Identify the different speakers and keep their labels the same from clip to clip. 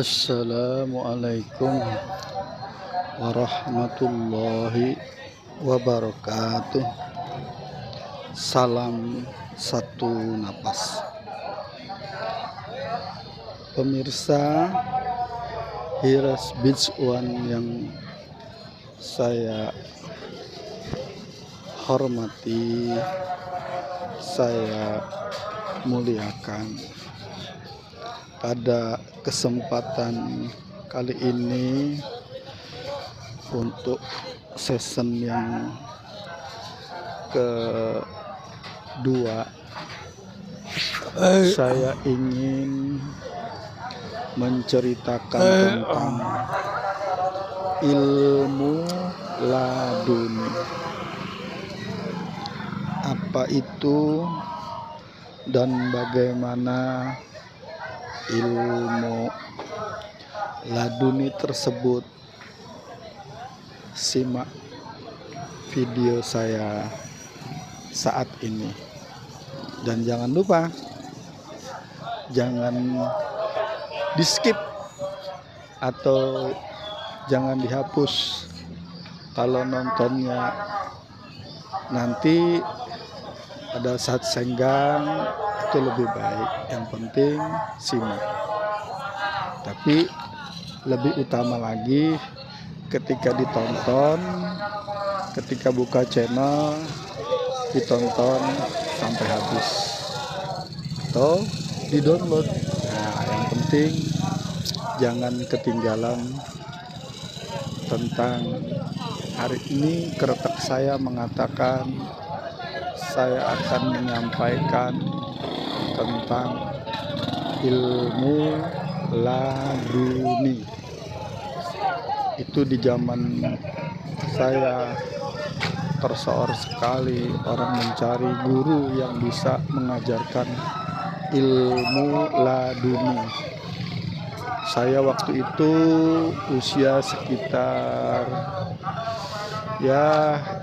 Speaker 1: Assalamualaikum warahmatullahi wabarakatuh. Salam satu napas. Pemirsa Hiras Beach One yang saya hormati, saya muliakan. Pada kesempatan kali ini untuk season yang kedua, saya ingin menceritakan tentang ilmu laduni. Apa itu dan bagaimana ilmu laduni tersebut? Simak video saya saat ini, dan jangan lupa jangan di skip atau jangan dihapus kalau nontonnya nanti pada saat senggang. Itu lebih baik, yang penting simak. Tapi lebih utama lagi ketika ditonton, ketika buka channel ditonton sampai habis atau di-download. Nah, yang penting jangan ketinggalan. Tentang hari ini keretak saya mengatakan saya akan menyampaikan tentang ilmu laduni. Itu di zaman saya tersohor sekali orang mencari guru yang bisa mengajarkan ilmu laduni. Saya waktu itu usia sekitar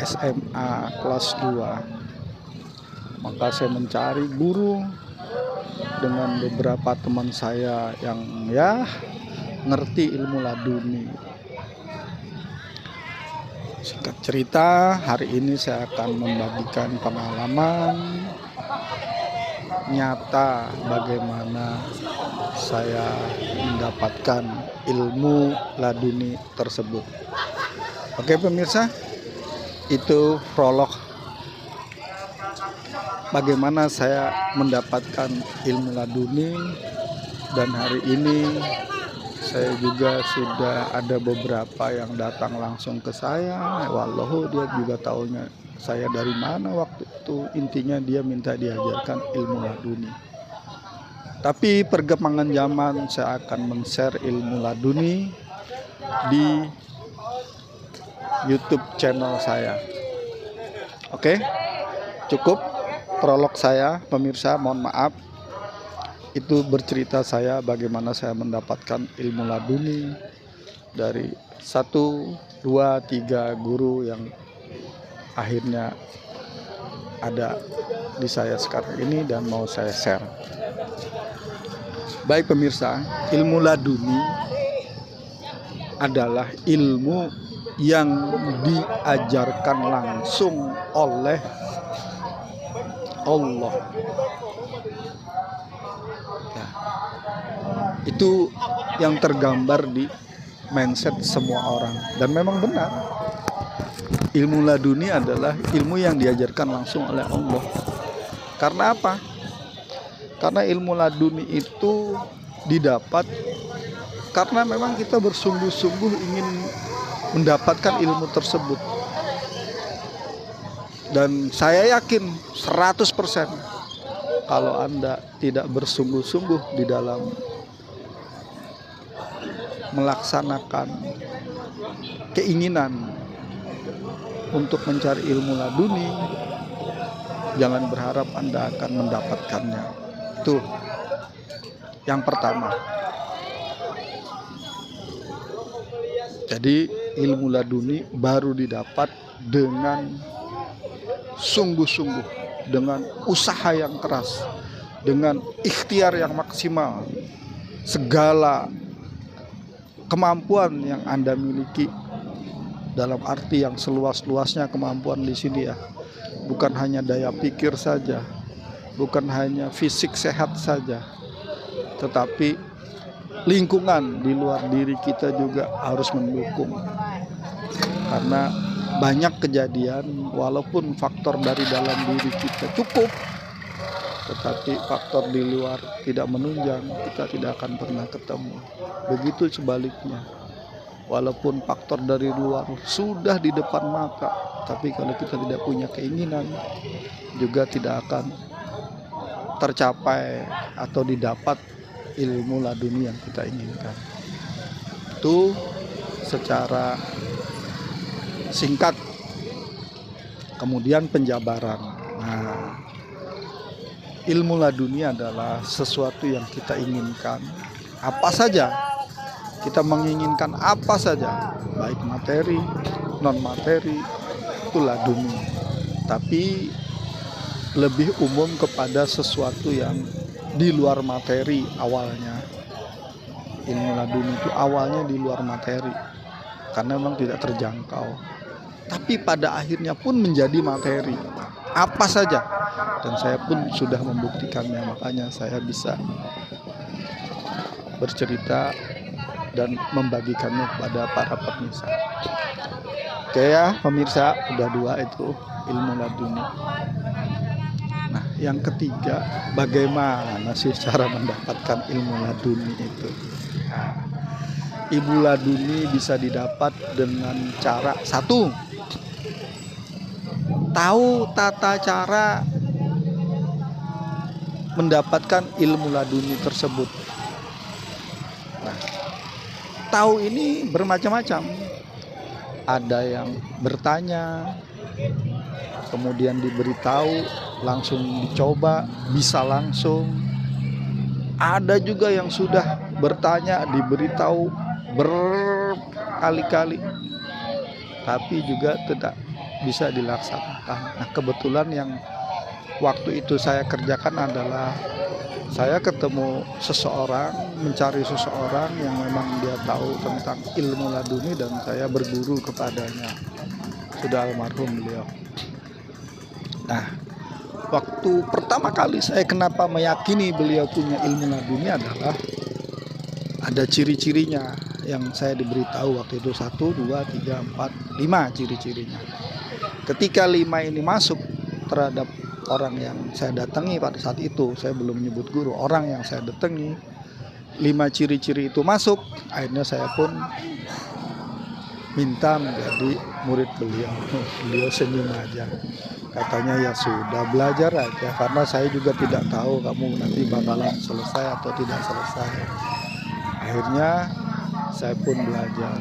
Speaker 1: SMA kelas 2. Maka saya mencari guru dengan beberapa teman saya yang ngerti ilmu laduni. Singkat cerita, hari ini saya akan membagikan pengalaman nyata bagaimana saya mendapatkan ilmu laduni tersebut. Oke pemirsa, itu prolog bagaimana saya mendapatkan ilmu laduni. Dan hari ini saya juga sudah ada beberapa yang datang langsung ke saya. Wallahu, dia juga tahunya saya dari mana waktu itu. Intinya dia minta diajarkan ilmu laduni. Tapi perkembangan zaman saya akan men-share ilmu laduni di YouTube channel saya. Oke, cukup prolog saya pemirsa, mohon maaf. Itu bercerita saya bagaimana saya mendapatkan ilmu laduni dari 1, 2, 3 guru yang akhirnya ada di saya sekarang ini dan mau saya share. Baik pemirsa, ilmu laduni adalah ilmu yang diajarkan langsung oleh Allah. Nah, itu yang tergambar di mindset semua orang, dan memang benar. Ilmu laduni adalah ilmu yang diajarkan langsung oleh Allah. Karena apa? Karena ilmu laduni itu didapat karena memang kita bersungguh-sungguh ingin mendapatkan ilmu tersebut. Dan saya yakin 100% kalau Anda tidak bersungguh-sungguh di dalam melaksanakan keinginan untuk mencari ilmu laduni, jangan berharap Anda akan mendapatkannya. Itu yang pertama. Jadi ilmu laduni baru didapat dengan sungguh-sungguh, dengan usaha yang keras, dengan ikhtiar yang maksimal. Segala kemampuan yang Anda miliki, dalam arti yang seluas-luasnya kemampuan di sini ya, bukan hanya daya pikir saja, bukan hanya fisik sehat saja, tetapi lingkungan di luar diri kita juga harus mendukung. Karena banyak kejadian walaupun faktor dari dalam diri kita cukup, tetapi faktor di luar tidak menunjang, kita tidak akan pernah ketemu. Begitu sebaliknya, walaupun faktor dari luar sudah di depan mata, tapi kalau kita tidak punya keinginan, juga tidak akan tercapai atau didapat ilmu laduni yang kita inginkan. Itu secara singkat. Kemudian penjabaran. Nah, ilmu laduni adalah sesuatu yang kita inginkan, apa saja. Kita menginginkan apa saja, baik materi, non materi, itu laduni. Tapi lebih umum kepada sesuatu yang di luar materi awalnya. Ilmu laduni itu awalnya di luar materi, karena memang tidak terjangkau. Tapi pada akhirnya pun menjadi materi, apa saja. Dan saya pun sudah membuktikannya, makanya saya bisa bercerita dan membagikannya kepada para pemirsa. Oke ya pemirsa, udah 2 itu ilmu laduni. Nah, yang ketiga, bagaimana sih cara mendapatkan ilmu laduni itu? Nah, ilmu laduni bisa didapat dengan cara satu, tahu tata cara mendapatkan ilmu laduni tersebut. Nah, tahu ini bermacam-macam. Ada yang bertanya, kemudian diberitahu, langsung dicoba, bisa langsung. Ada juga yang sudah bertanya, diberitahu berkali-kali, tapi juga tidak bisa dilaksanakan. Nah, kebetulan yang waktu itu saya kerjakan adalah saya ketemu seseorang, mencari seseorang yang memang dia tahu tentang ilmu laduni, dan saya berguru kepadanya. Sudah almarhum beliau. Nah, waktu pertama kali saya kenapa meyakini beliau punya ilmu laduni adalah ada ciri-cirinya yang saya diberitahu waktu itu, 1, 2, 3, 4, 5 ciri-cirinya. Ketika 5 ini masuk terhadap orang yang saya datangi pada saat itu, saya belum menyebut guru, orang yang saya datangi, 5 ciri-ciri itu masuk, akhirnya saya pun minta menjadi murid beliau. Beliau senyum aja, katanya ya sudah, belajar aja, karena saya juga tidak tahu kamu nanti bakalan selesai atau tidak selesai. Akhirnya saya pun belajar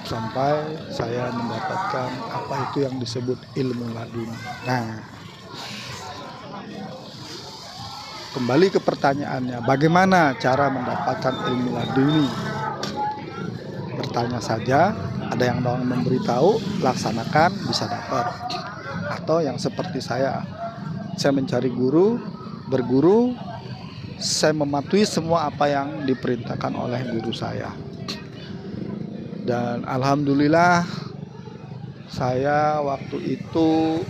Speaker 1: sampai saya mendapatkan apa itu yang disebut ilmu laduni. Nah, kembali ke pertanyaannya, bagaimana cara mendapatkan ilmu laduni? Bertanya saja, ada yang memberitahu, laksanakan, bisa dapat. Atau yang seperti saya mencari guru, berguru, saya mematuhi semua apa yang diperintahkan oleh guru saya. Dan alhamdulillah saya waktu itu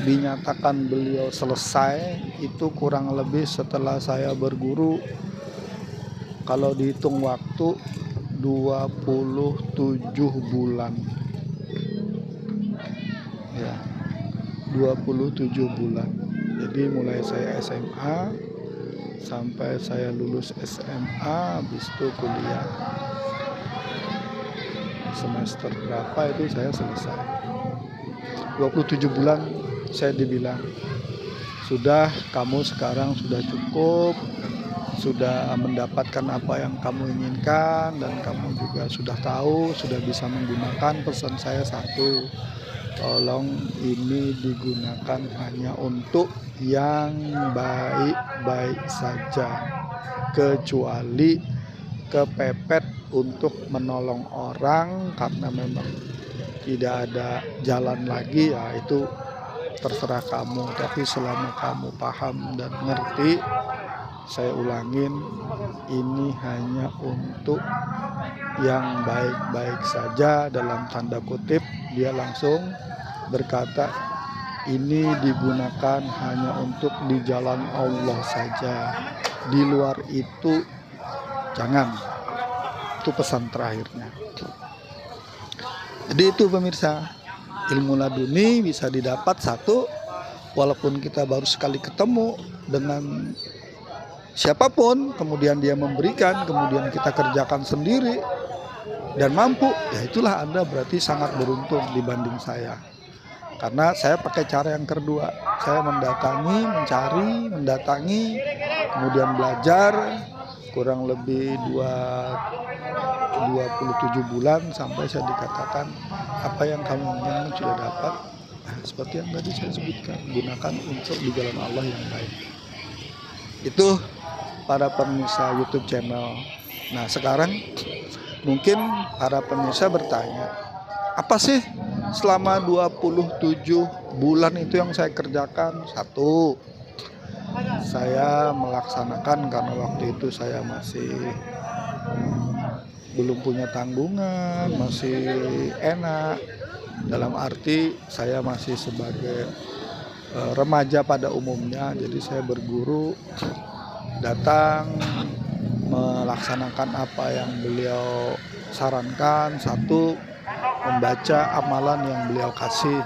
Speaker 1: dinyatakan beliau selesai itu kurang lebih setelah saya berguru, kalau dihitung waktu 27 bulan ya, 27 bulan. Jadi mulai saya SMA sampai saya lulus SMA, habis itu kuliah semester berapa itu saya selesai. 27 bulan saya dibilang, sudah, kamu sekarang sudah cukup, sudah mendapatkan apa yang kamu inginkan, dan kamu juga sudah tahu, sudah bisa menggunakan. Pesan saya satu, tolong ini digunakan hanya untuk yang baik-baik saja, kecuali kepepet untuk menolong orang karena memang tidak ada jalan lagi, ya itu terserah kamu. Tapi selama kamu paham dan ngerti, saya ulangin, ini hanya untuk yang baik-baik saja dalam tanda kutip. Dia langsung berkata, ini digunakan hanya untuk di jalan Allah saja, di luar itu jangan. Itu pesan terakhirnya. Jadi itu pemirsa, ilmu laduni bisa didapat satu, walaupun kita baru sekali ketemu dengan siapapun, kemudian dia memberikan, kemudian kita kerjakan sendiri dan mampu, ya itulah Anda berarti sangat beruntung dibanding saya. Karena saya pakai cara yang kedua, saya mendatangi, kemudian belajar kurang lebih 27 bulan sampai saya dikatakan apa yang kamu inginkan sudah dapat. Nah, seperti yang tadi saya sebutkan, gunakan untuk di jalan Allah yang baik. Itu para pemirsa YouTube channel. Nah, sekarang mungkin para pemirsa bertanya, apa sih selama 27 bulan itu yang saya kerjakan? Satu, saya melaksanakan karena waktu itu saya masih belum punya tanggungan, masih enak. Dalam arti saya masih sebagai remaja pada umumnya, jadi saya berguru, datang melaksanakan apa yang beliau sarankan. Satu, membaca amalan yang beliau kasih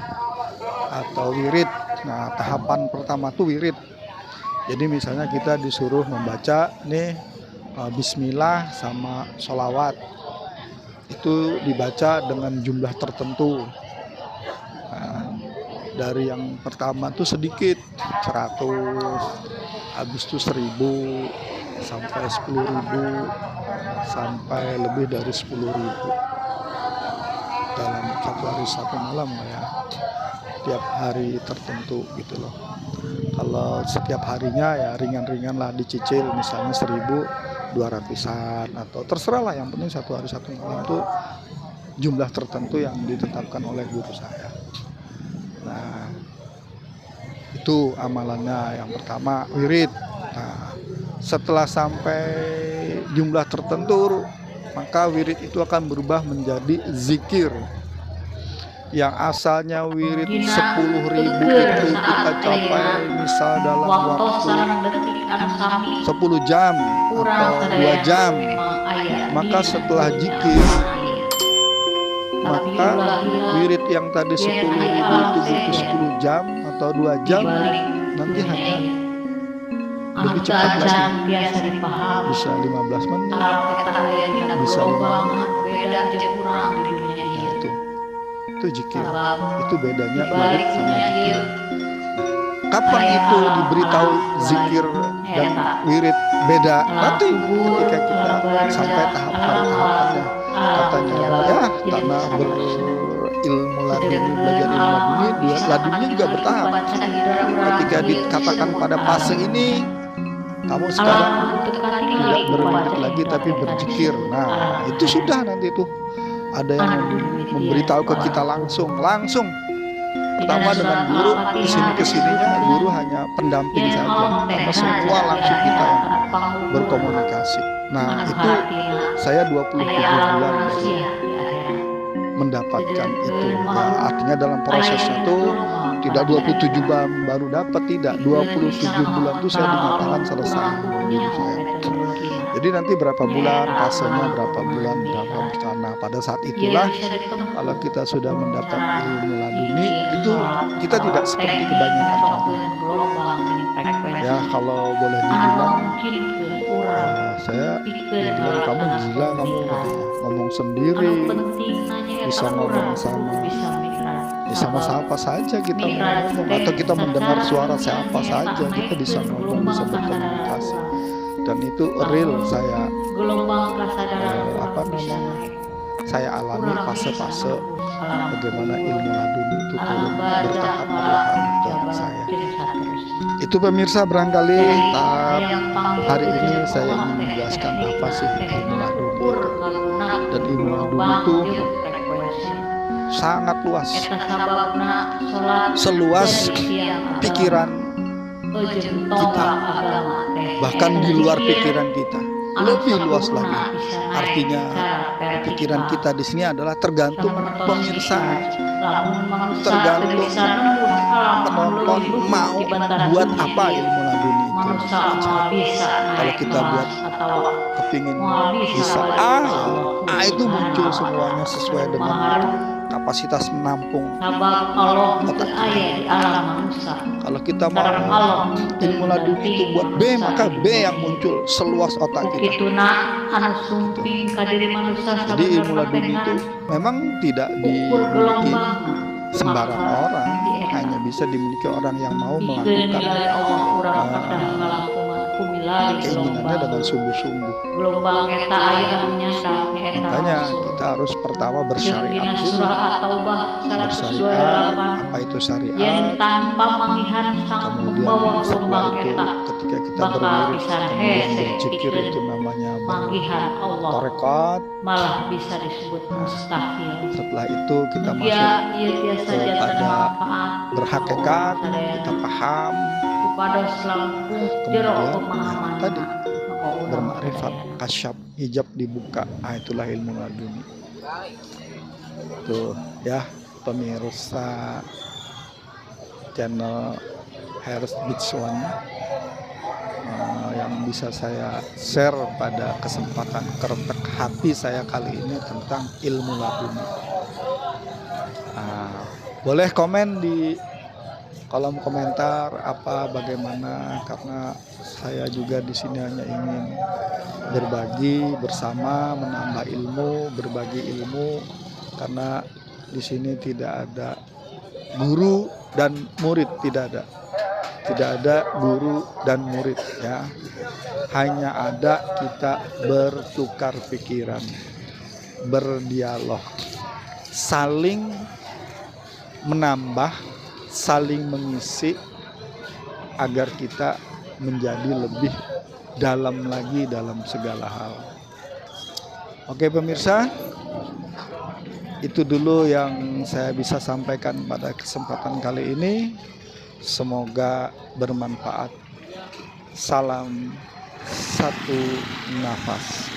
Speaker 1: atau wirid. Nah, tahapan pertama tuh wirid. Jadi misalnya kita disuruh membaca nih bismillah sama sholawat, itu dibaca dengan jumlah tertentu. Nah, dari yang pertama tuh sedikit 100, habis itu 1000 sampai 10.000 sampai lebih dari 10.000 dalam satu hari satu malam ya, tiap hari tertentu gitu loh. Kalau setiap harinya ya ringan-ringan lah, dicicil misalnya 1.200-an atau terserah lah, yang penting satu hari satu malam itu jumlah tertentu yang ditetapkan oleh guru saya. Nah, itu amalannya yang pertama, wirid. Nah, setelah sampai jumlah tertentu, maka wirid itu akan berubah menjadi zikir. Yang asalnya wirid 10.000 itu kita capai misal dalam waktu 10 jam atau 2 jam. Maka setelah zikir, maka wirid yang tadi 10.000 itu butuh 10 jam atau 2 jam, nanti hanya lebih cepat lagi, bisa 15 menit, bisa 5 menit. Itu zikir, itu bedanya wirid sama zikir. Kapan itu diberitahu zikir dan wirid beda? Nanti ketika kita sampai tahapannya. Katanya ya, karena berilmu laduni, belajar ilmu laduni, laduninya juga bertahap. Ketika dikatakan pada fase ini, kamu sekarang tidak berwirid lagi tapi berzikir. Nah, itu sudah nanti itu ada yang memberitahu ke kita langsung. Pertama dengan guru, kesininya guru hanya pendamping saja, karena semua langsung kita yang berkomunikasi. Nah, itu saya 27 bulan mendapatkan itu. Nah, artinya dalam prosesnya itu tidak 27 bulan baru dapat, tidak, 27 bulan itu saya dinyatakan selesai guru saya. Jadi nanti berapa bulan fasenya, berapa bulan nah, pada saat itulah kalau kita sudah mendapat ilmu laduni, itu kita tidak seperti kebanyakan orang. Ya, kalau boleh dibilang, saya bilang kamu gila, kamu ngomong sendiri, bisa ngomong sama siapa saja kita ngomong, atau kita mendengar suara siapa saja kita bisa ngomong, bisa berkomunikasi. Dan itu real saya saya alami fase-fase bagaimana ilmu laduni itu turun bertahap ke saya. Itu pemirsa, barangkali hari ini saya ingin menjelaskan apa sih ilmu laduni. Dan ilmu laduni itu sangat luas, seluas pikiran kita, bahkan di luar pikiran kita, lebih luas lagi. Artinya pikiran kita di sini adalah tergantung pemirsa, tergantung penonton mau buat apa ilmu laduni itu. Kalau kita buat kepingin bisa itu muncul semuanya sesuai dengan kapasitas menampung otak kita. Kalau kita mau ilmu laduni itu buat B, maka B yang muncul seluas otak kita. Jadi ilmu laduni itu memang tidak dimiliki sembarang orang, hanya bisa dimiliki orang yang mau melakukan keinginannya dengan sungguh-sungguh. Makanya kita harus pertama bersyariat dulu. Bersyariat, apa itu syariat? Kemudian setelah itu ketika kita berwirid, kemudian berzikir, itu namanya tarekat.
Speaker 2: Malah bisa disebut mustahil.
Speaker 1: Setelah itu kita masuk kepada berhakikat, kita paham. Kemudian tadi bermakrifat, kasyaf, hijab dibuka. Itulah ilmu laduni. Tuh ya pemirsa channel Harris Beach One, yang bisa saya share pada kesempatan keretek hati saya kali ini tentang ilmu laduni. Boleh komen di kolom komentar bagaimana, karena saya juga di sini hanya ingin berbagi bersama, menambah ilmu, berbagi ilmu, karena di sini tidak ada guru dan murid, tidak ada guru dan murid ya, hanya ada kita bertukar pikiran, berdialog, saling menambah, saling mengisi agar kita menjadi lebih dalam lagi dalam segala hal. Oke pemirsa, itu dulu yang saya bisa sampaikan pada kesempatan kali ini. Semoga bermanfaat. Salam satu nafas.